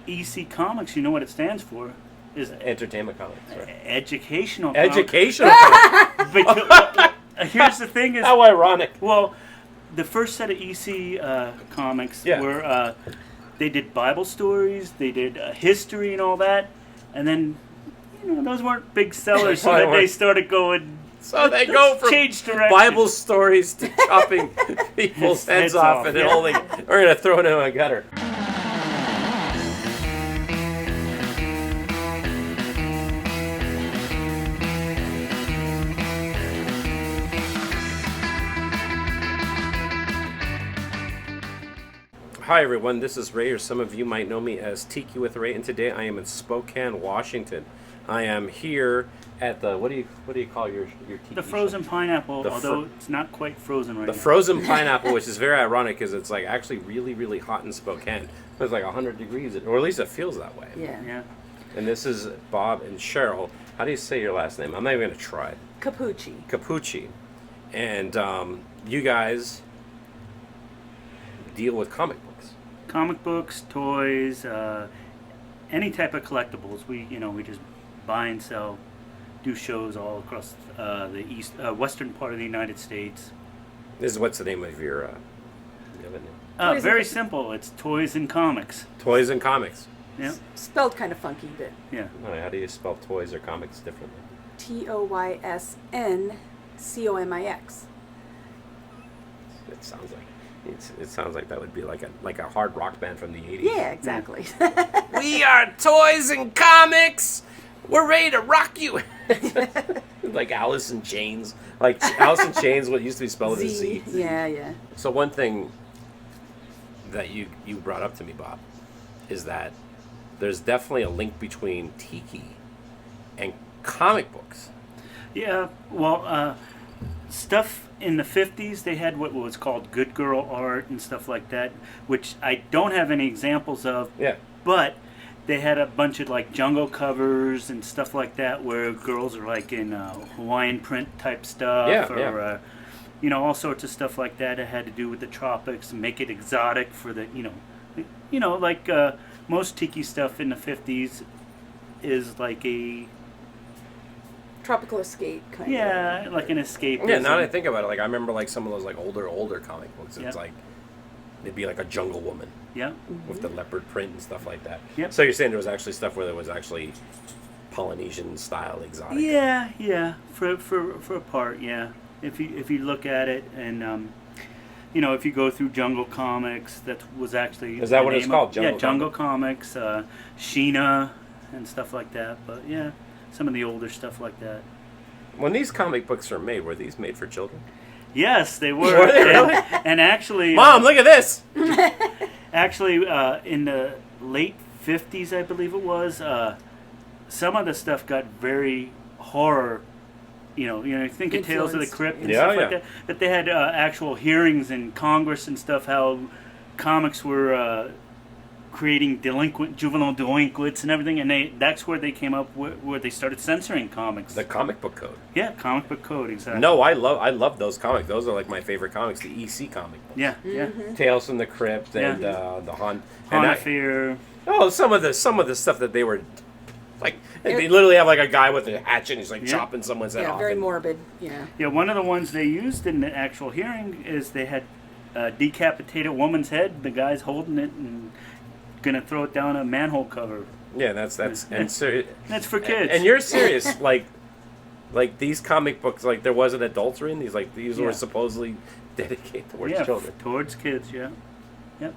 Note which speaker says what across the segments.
Speaker 1: EC Comics, you know what it stands for? Is
Speaker 2: Entertainment comics, right?
Speaker 1: Educational comics.
Speaker 2: Educational comics.
Speaker 1: But here's the thing: is
Speaker 2: how ironic.
Speaker 1: Well, the first set of EC comics were they did Bible stories, they did history and all that, and then those weren't big sellers, so that they started going.
Speaker 2: So they go from Bible stories to chopping people's heads off and then we're going to throw it in a gutter. Hi everyone, this is Ray, or some of you might know me as Tiki With Ray, and today I am in Spokane, Washington. I am here at the what do you call your tiki?
Speaker 1: The frozen pineapple, although it's not quite frozen right now.
Speaker 2: The frozen pineapple, which is very ironic because it's like actually really, really hot in Spokane. It's like 100 degrees, or at least it feels that way.
Speaker 1: Yeah.
Speaker 2: And this is Bob and Cheryl. How do you say your last name? I'm not even going to try.
Speaker 3: Capoocia.
Speaker 2: And you guys deal with comic books.
Speaker 1: Comic books, toys, any type of collectibles. We just buy and sell, do shows all across the western part of the United States.
Speaker 2: What's the name of your
Speaker 1: name? Very simple. It's Toys and Comics.
Speaker 2: Toys and Comics.
Speaker 1: Yeah.
Speaker 3: Spelled kind of funky, but
Speaker 1: yeah.
Speaker 2: How do you spell toys or comics differently?
Speaker 3: TOYSNCOMIX.
Speaker 2: It sounds like. It sounds like that would be like a hard rock band from the 80s.
Speaker 3: Yeah, exactly.
Speaker 2: We are Toys and Comics. We're ready to rock you. Like Alice in Chains. Like Alice in Chains, what used to be spelled as Z.
Speaker 3: Yeah.
Speaker 2: So one thing that you brought up to me, Bob, is that there's definitely a link between tiki and comic books.
Speaker 1: Yeah, well, stuff in the 50s, they had what was called good girl art and stuff like that, which I don't have any examples of.
Speaker 2: Yeah.
Speaker 1: But they had a bunch of like jungle covers and stuff like that where girls are like in Hawaiian print type stuff, all sorts of stuff like that. It had to do with the tropics and make it exotic for the like most tiki stuff in the 50s is like a
Speaker 3: tropical escape kind of.
Speaker 1: Yeah, like an escape.
Speaker 2: Yeah, now that I think about it, like I remember like some of those like older comic books. It's like they'd be like a jungle woman.
Speaker 1: Yeah.
Speaker 2: With the leopard print and stuff like that.
Speaker 1: Yep.
Speaker 2: So you're saying there was actually stuff where there was actually Polynesian style exotic.
Speaker 1: Yeah. For a part, yeah. If you look at it and if you go through Jungle Comics, that was actually
Speaker 2: is that what it's called?
Speaker 1: Jungle Comics, Sheena, and stuff like that. But yeah. Some of the older stuff like that.
Speaker 2: When these comic books are made, were these made for children?
Speaker 1: Yes, they were.
Speaker 2: Were they really?
Speaker 1: And actually...
Speaker 2: Mom, look at this!
Speaker 1: Actually, in the late 50s, I believe it was, some of the stuff got very horror. You think of Tales of the Crypt and stuff like that. But they had actual hearings in Congress and stuff, how comics were... creating juvenile delinquents and everything, and that's where they came up where they started censoring comics.
Speaker 2: The comic book code.
Speaker 1: Yeah, comic book code, exactly.
Speaker 2: No, I love those comics. Those are like my favorite comics, the EC comic books.
Speaker 1: Yeah,
Speaker 2: Tales from the Crypt and the Haunt
Speaker 1: of Fear.
Speaker 2: Oh, some of the stuff that they were like, they literally have like a guy with a hatchet and he's like chopping someone's head off.
Speaker 3: Yeah, very morbid. Yeah.
Speaker 1: Yeah, one of the ones they used in the actual hearing is they had a decapitated woman's head. The guy's holding it and gonna throw it down a manhole cover.
Speaker 2: Yeah, that's
Speaker 1: that's for kids.
Speaker 2: And you're serious, like these comic books, like there wasn't adultery in these, like these were supposedly dedicated towards children.
Speaker 1: Towards kids, yeah. Yep.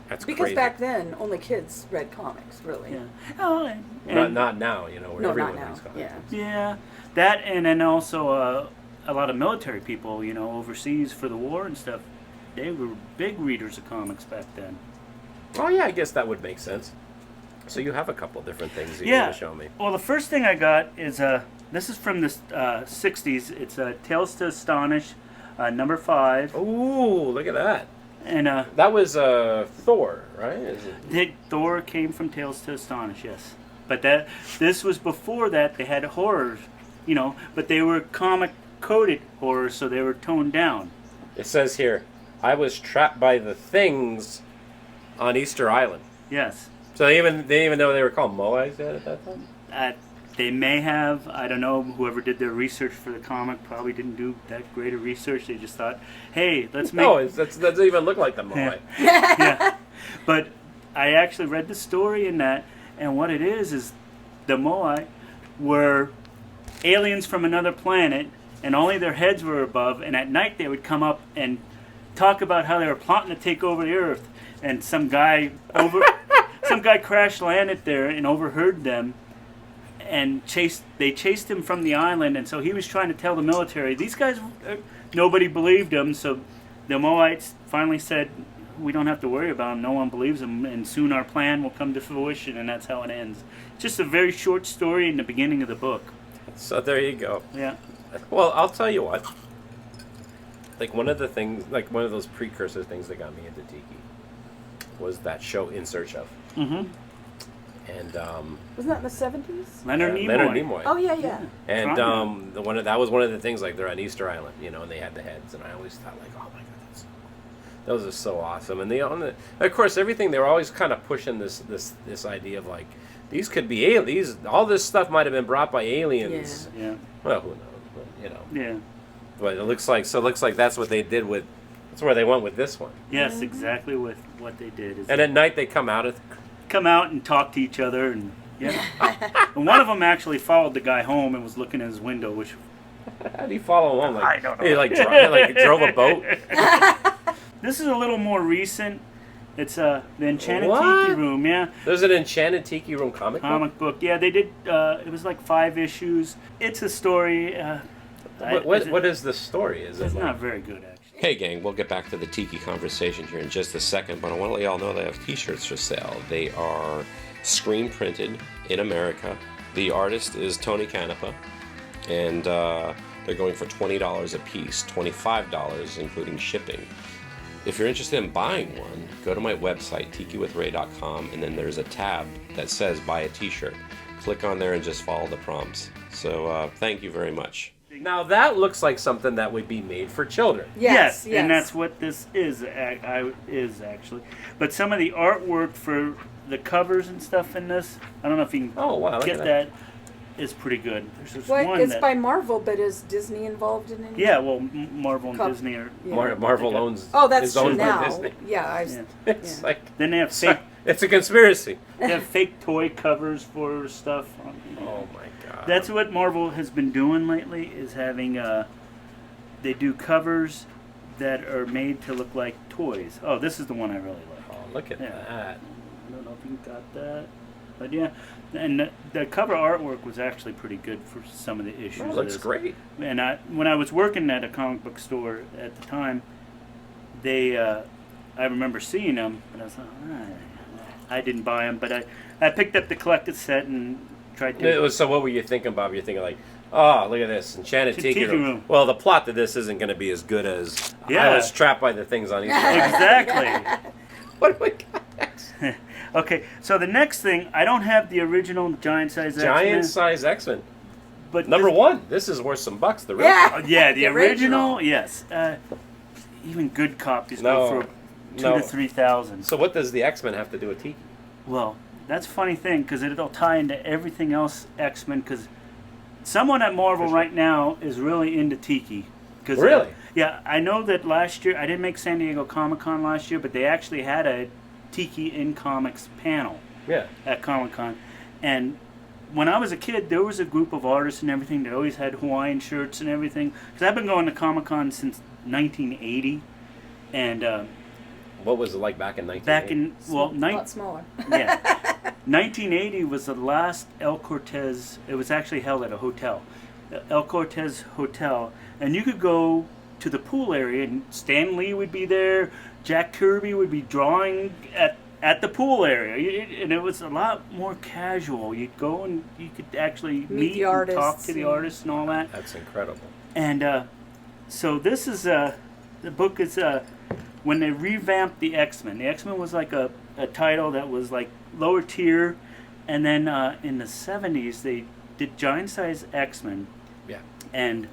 Speaker 2: That's
Speaker 3: because
Speaker 2: crazy.
Speaker 3: Back then only kids read comics, really.
Speaker 1: Yeah. Oh,
Speaker 2: not now, where everyone reads comics.
Speaker 1: Yeah. That and then also a lot of military people, overseas for the war and stuff, they were big readers of comics back then.
Speaker 2: Oh, yeah, I guess that would make sense. So you have a couple different things you want to show me.
Speaker 1: Well, the first thing I got is, this is from the 60s. It's Tales to Astonish, number 5.
Speaker 2: Ooh, look at that.
Speaker 1: And
Speaker 2: that was Thor, right?
Speaker 1: Thor came from Tales to Astonish, yes. But this was before that. They had horrors, but they were comic-coded horrors, so they were toned down.
Speaker 2: It says here, I was trapped by the things on Easter Island.
Speaker 1: Yes.
Speaker 2: So they didn't even know they were called Moai yet at that time?
Speaker 1: They may have. I don't know. Whoever did their research for the comic probably didn't do that great of research. They just thought, hey, let's make...
Speaker 2: No, that doesn't even look like the Moai.
Speaker 1: Yeah. But I actually read the story in that, and what it is the Moai were aliens from another planet, and only their heads were above, and at night they would come up and talk about how they were plotting to take over the Earth, and some guy crash landed there and overheard them, and they chased him from the island, and so he was trying to tell the military. These guys, nobody believed him, so the Moaites finally said, we don't have to worry about him, no one believes him, and soon our plan will come to fruition, and that's how it ends. Just a very short story in the beginning of the book.
Speaker 2: So there you go.
Speaker 1: Yeah.
Speaker 2: Well, I'll tell you what. Like one of the things, like one of those precursor things that got me into Tiki was that show In Search Of.
Speaker 1: Mm-hmm.
Speaker 2: And
Speaker 3: wasn't that in the 70s?
Speaker 1: Leonard Nimoy.
Speaker 2: Leonard Nimoy.
Speaker 3: Oh yeah.
Speaker 2: And that was one of the things, like they're on Easter Island, and they had the heads, and I always thought like, oh my god, those are so awesome. And of course, everything they were always kind of pushing this idea of like these could be aliens. All this stuff might have been brought by aliens.
Speaker 1: Yeah.
Speaker 2: Well, who knows? But,
Speaker 1: Yeah.
Speaker 2: But it looks like that's what they did with. That's where they went with this one.
Speaker 1: Yes, exactly with what they did.
Speaker 2: And at night they come out
Speaker 1: and talk to each other, and and one of them actually followed the guy home and was looking in his window. Which
Speaker 2: how do you follow home? Like,
Speaker 1: I don't know.
Speaker 2: He drove a boat.
Speaker 1: This is a little more recent. It's the Enchanted
Speaker 2: What?
Speaker 1: Tiki Room. Yeah,
Speaker 2: There's an Enchanted Tiki Room comic book?
Speaker 1: Yeah, they did. It was like 5 issues. It's a story.
Speaker 2: What is the story? Is
Speaker 1: It's
Speaker 2: it
Speaker 1: not very good, actually.
Speaker 4: Hey gang, we'll get back to the Tiki conversation here in just a second, but I want to let y'all know they have t-shirts for sale. They are screen printed in America. The artist is Tony Canepa, and they're going for $20 a piece, $25 including shipping. If you're interested in buying one, go to my website, tikiwithray.com, and then there's a tab that says buy a t-shirt. Click on there and just follow the prompts. So thank you very much.
Speaker 2: Now that looks like something that would be made for children.
Speaker 1: Yes, and that's what this is actually. But some of the artwork for the covers and stuff in this, I don't know if you can get that, is pretty good. There's this one
Speaker 3: it's by Marvel, but is Disney involved in any?
Speaker 1: Yeah, well, Marvel and Disney are...
Speaker 3: Yeah.
Speaker 2: Marvel owns...
Speaker 3: Oh, that's
Speaker 2: is
Speaker 3: true
Speaker 2: owned by
Speaker 3: now.
Speaker 2: Disney.
Speaker 3: Yeah,
Speaker 2: It's like...
Speaker 1: Then they have fake...
Speaker 2: It's a conspiracy.
Speaker 1: They have fake toy covers for stuff.
Speaker 2: Oh my god.
Speaker 1: That's what Marvel has been doing lately, is having... they do covers that are made to look like toys. Oh, this is the one I really like.
Speaker 2: Oh, look at that.
Speaker 1: I don't know if you got that. But yeah, and the cover artwork was actually pretty good for some of the issues.
Speaker 2: It looks great.
Speaker 1: And when I was working at a comic book store at the time, I remember seeing them, and I was like, I didn't buy them, but I picked up the collected set and tried to...
Speaker 2: So what were you thinking, Bob? You're thinking like, oh, look at this, Enchanted Tiki Room. Well, the plot to this isn't going to be as good as I was trapped by the things on each side.
Speaker 1: Exactly.
Speaker 2: What do we got next?
Speaker 1: Okay, so the next thing, I don't have the original giant-size X-Men.
Speaker 2: Giant-size X-Men.
Speaker 1: But
Speaker 2: Number one, this is worth some bucks. The real
Speaker 1: the original, yes. Even good copies go for $2,000 to $3,000.
Speaker 2: So what does the X-Men have to do with Tiki?
Speaker 1: Well, that's a funny thing, because it'll tie into everything else X-Men, because someone at Marvel right now is really into Tiki.
Speaker 2: Really?
Speaker 1: Yeah, I know that last year, I didn't make San Diego Comic-Con last year, but they actually had a Tiki in Comics panel at Comic-Con. And when I was a kid, there was a group of artists and everything that always had Hawaiian shirts and everything. Because I've been going to Comic-Con since 1980. And
Speaker 2: what was it like back in 1980?
Speaker 3: A lot smaller.
Speaker 1: Yeah. 1980 was the last El Cortez. It was actually held at a hotel. El Cortez Hotel. And you could go to the pool area, and Stan Lee would be there. Jack Kirby would be drawing at the pool area, and it was a lot more casual. You'd go and you could actually meet
Speaker 3: the
Speaker 1: and
Speaker 3: artists,
Speaker 1: talk to the artists and all that.
Speaker 2: That's incredible.
Speaker 1: And so this is the book is when they revamped the X-Men. The X-Men was like a title that was like lower tier, and then in the 70s they did giant-size X-Men.
Speaker 2: Yeah.
Speaker 1: And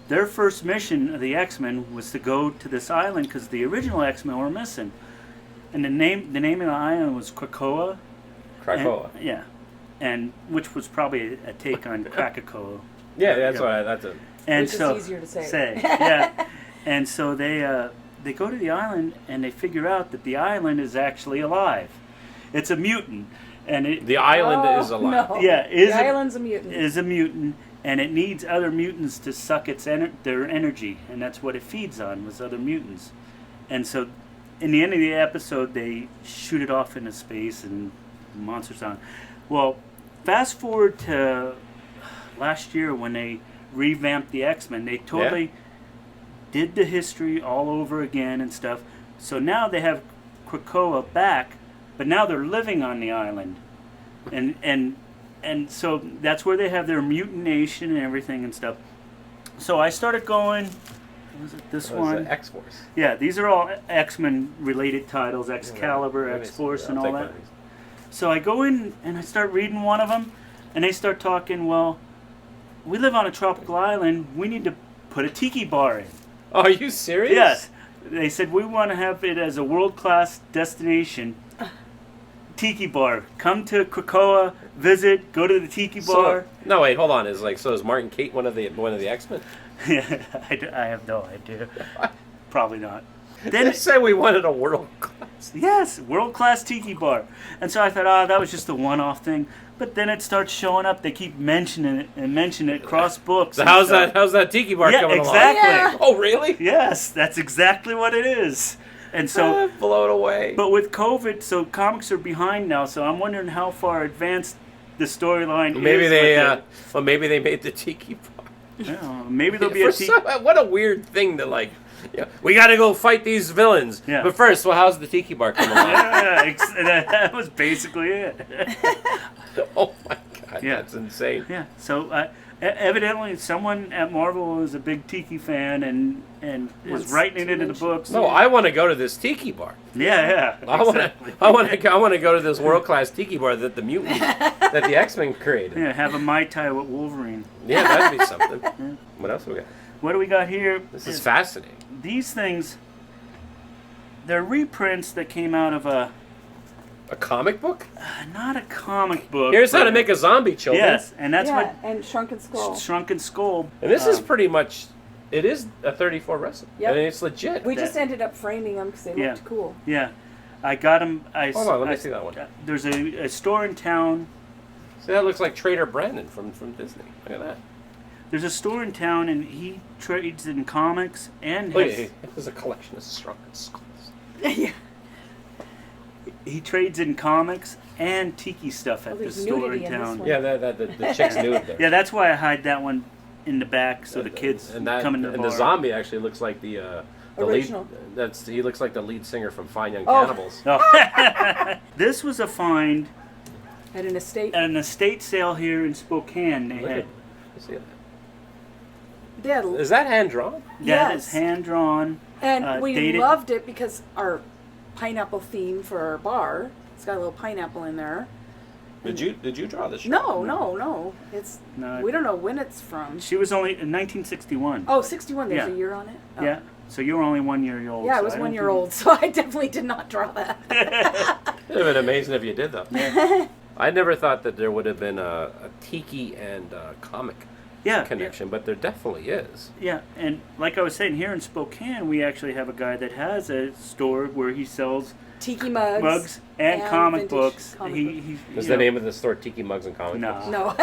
Speaker 1: their first mission of the X-Men was to go to this island because the original X-Men were missing. And the name of the island was Krakoa,
Speaker 2: Krakoa.
Speaker 1: Yeah, and which was probably a take on Krakoa.
Speaker 2: Yeah, that's what that's it.
Speaker 1: And
Speaker 3: Which is
Speaker 1: so
Speaker 3: easier to say.
Speaker 1: yeah, and so they go to the island and they figure out that the island is actually alive. It's a mutant, and
Speaker 2: The island is alive.
Speaker 3: No.
Speaker 1: Yeah,
Speaker 3: the island's a mutant.
Speaker 1: is a mutant, and it needs other mutants to suck their energy, and that's what it feeds on, was other mutants. And so, in the end of the episode, they shoot it off into space, and monsters on. Well, fast forward to last year when they revamped the X-Men. They totally did the history all over again and stuff. So now they have Krakoa back, but now they're living on the island, and so that's where they have their mutination and everything and stuff. So I started going. Was it this one?
Speaker 2: X-Force.
Speaker 1: Yeah, these are all X-Men related titles: Excalibur, X-Force, and all that. So I go in and I start reading one of them, and they start talking. Well, we live on a tropical island. We need to put a tiki bar in.
Speaker 2: Oh, are you serious?
Speaker 1: Yes. They said we want to have it as a world-class destination. Tiki bar. Come to Krakoa, visit, go to the tiki bar.
Speaker 2: No, wait, hold on. Is Martin Kate one of the X-Men?
Speaker 1: I have no idea. Probably not.
Speaker 2: Then they said we wanted a world class.
Speaker 1: Yes, world-class tiki bar. And so I thought, that was just a one-off thing. But then it starts showing up. They keep mentioning it across books.
Speaker 2: So how's that tiki bar coming along?
Speaker 1: Exactly.
Speaker 3: Yeah.
Speaker 2: Oh, really?
Speaker 1: Yes, that's exactly what it is. And so
Speaker 2: blow it away.
Speaker 1: But with COVID, so comics are behind now. So I'm wondering how far advanced the storyline is.
Speaker 2: Maybe they made the tiki bar.
Speaker 1: Maybe there'll be a tiki.
Speaker 2: What a weird thing to like. Yeah, we got to go fight these villains.
Speaker 1: Yeah.
Speaker 2: But first, how's the tiki bar coming along?
Speaker 1: That was basically it.
Speaker 2: Oh my god, that's insane.
Speaker 1: Yeah. So evidently, someone at Marvel is a big tiki fan and is writing it into the books.
Speaker 2: No, I want to go to this tiki bar.
Speaker 1: Yeah. Exactly.
Speaker 2: I want to go to this world class tiki bar that the mutants that the X-Men created.
Speaker 1: Yeah, have a Mai Tai with Wolverine.
Speaker 2: Yeah, that'd be something. Yeah. What else we got?
Speaker 1: What do we got here?
Speaker 2: This is fascinating.
Speaker 1: These things, they're reprints that came out of a
Speaker 2: comic book?
Speaker 1: Not a comic book.
Speaker 2: Here's how to make a zombie, children.
Speaker 1: Yes, and that's what.
Speaker 3: And Shrunken Skull.
Speaker 1: Shrunken Skull.
Speaker 2: And this is pretty much. It is a 34 recipe.
Speaker 3: Yep.
Speaker 2: And it's legit.
Speaker 3: We just ended up framing them because they looked cool.
Speaker 1: Yeah, I got them.
Speaker 2: Hold on, let me see that one.
Speaker 1: There's a store in town.
Speaker 2: See, that looks like Trader Brandon from Disney. Look at that.
Speaker 1: There's a store in town, and he trades in comics and
Speaker 2: there's a collection of Shrunken Skulls.
Speaker 3: Yeah.
Speaker 1: He trades in comics and tiki stuff at the store in town.
Speaker 2: Yeah, the chick's nude there.
Speaker 1: Yeah, that's why I hide that one in the back so the kids come in the bar.
Speaker 2: And the zombie actually looks like the
Speaker 3: original.
Speaker 2: He looks like the lead singer from Fine Young Cannibals.
Speaker 1: Oh. This was a find
Speaker 3: at an
Speaker 1: estate sale here in Spokane. They had.
Speaker 2: See that?
Speaker 3: Yeah.
Speaker 2: Is that hand drawn?
Speaker 1: Yeah, it's hand drawn.
Speaker 3: And we
Speaker 1: dated.
Speaker 3: loved it because our pineapple theme for our bar. It's got a little pineapple in there.
Speaker 2: Did you draw this?
Speaker 3: No. It's we don't know when it's from.
Speaker 1: She was only in 1961.
Speaker 3: Oh, 61. There's a year on it. Oh.
Speaker 1: Yeah. So you were only 1 year old.
Speaker 3: Yeah, I was 1 year old, so I definitely did not draw that.
Speaker 2: It would have been amazing if you did though.
Speaker 1: Yeah.
Speaker 2: I never thought that there would have been a tiki and comic connection, but there definitely is.
Speaker 1: Yeah, and like I was saying, here in Spokane, we actually have a guy that has a store where he sells
Speaker 3: tiki mugs
Speaker 1: and comic books.
Speaker 2: Is the name of the store Tiki Mugs and Comic Books?
Speaker 3: No.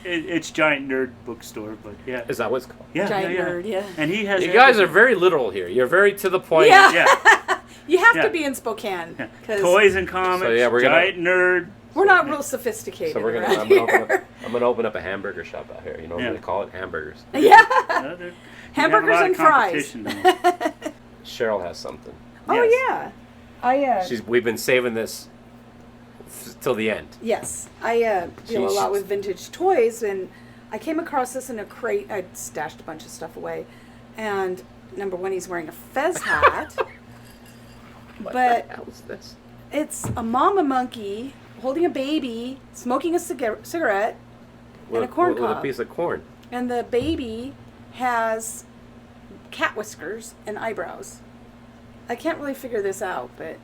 Speaker 1: it's Giant Nerd Bookstore, but yeah.
Speaker 2: Is that what it's called?
Speaker 1: Yeah,
Speaker 3: Giant Nerd, yeah.
Speaker 1: And he has.
Speaker 2: You guys are very literal here. You're very to the point.
Speaker 3: Yeah. You have to be in Spokane.
Speaker 1: Yeah. Toys and comics. So
Speaker 2: we're
Speaker 1: Giant Nerd.
Speaker 3: We're not real sophisticated.
Speaker 2: So I'm gonna open up a hamburger shop out here. You know what they call it? Hamburgers.
Speaker 3: Yeah. Hamburgers and fries.
Speaker 2: Cheryl has something.
Speaker 3: Oh yeah.
Speaker 2: We've been saving this till the end.
Speaker 3: Yes, I deal a lot with vintage toys, and I came across this in a crate. I stashed a bunch of stuff away, and number one, he's wearing a fez hat.
Speaker 2: What
Speaker 3: the
Speaker 2: hell is this?
Speaker 3: It's a mama monkey holding a baby, smoking a cigarette, and a corn cob.
Speaker 2: With a piece of corn.
Speaker 3: And the baby has cat whiskers and eyebrows. I can't really figure this out, but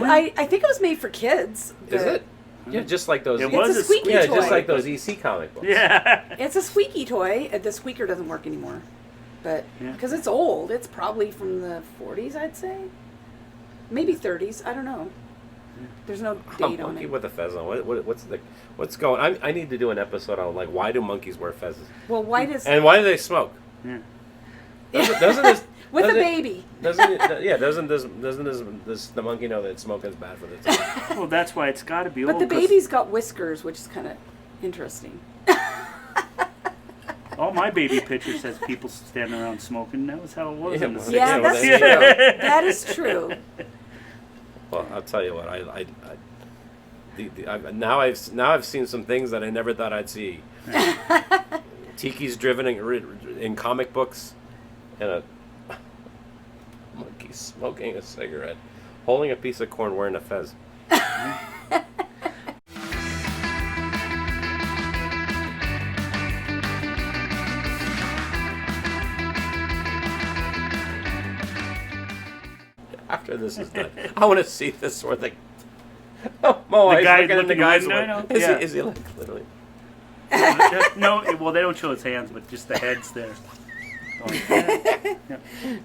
Speaker 3: I think it was made for kids.
Speaker 2: Is it? Yeah, just like those.
Speaker 1: It
Speaker 3: It's
Speaker 1: was
Speaker 3: a squeaky
Speaker 2: yeah,
Speaker 3: toy.
Speaker 2: just like those EC comic books.
Speaker 1: Yeah.
Speaker 3: It's a squeaky toy. The squeaker doesn't work anymore, but
Speaker 1: Yeah.
Speaker 3: because it's old, it's probably from the 40s, I'd say, maybe 30s. I don't know. There's no
Speaker 2: A
Speaker 3: date on
Speaker 2: monkey
Speaker 3: it.
Speaker 2: with a fez on. What's going? I need to do an episode on like why do monkeys wear fezzes
Speaker 3: Well, why does
Speaker 2: and why do they smoke?
Speaker 1: Yeah.
Speaker 2: Doesn't this
Speaker 3: with a
Speaker 2: doesn't-
Speaker 3: baby?
Speaker 2: Doesn't the monkey know that smoking is bad for the teeth?
Speaker 1: Well, that's why it's got to be
Speaker 3: But
Speaker 1: old.
Speaker 3: the
Speaker 1: 'cause
Speaker 3: baby's got whiskers, which is kind of interesting.
Speaker 1: all my baby pictures has people standing around smoking. That was how it was in the
Speaker 2: well,
Speaker 1: 60s.
Speaker 3: Yeah,
Speaker 2: well,
Speaker 3: that's
Speaker 2: there you
Speaker 3: true.
Speaker 2: go.
Speaker 3: That is true.
Speaker 2: Well, I'll tell you what. Now I've seen some things that I never thought I'd see. Tiki's driven in comic books, and a monkey smoking a cigarette, holding a piece of corn, wearing a fez. After this is done, I want to see this sort of thing. Oh, Moai,
Speaker 1: The guy
Speaker 2: looking in the
Speaker 1: looking
Speaker 2: guy's
Speaker 1: window,
Speaker 2: way.
Speaker 1: I know.
Speaker 2: Is,
Speaker 1: Yeah.
Speaker 2: he, is he like literally?
Speaker 1: No, well, they don't show his hands, but just the head's there. Going, yeah.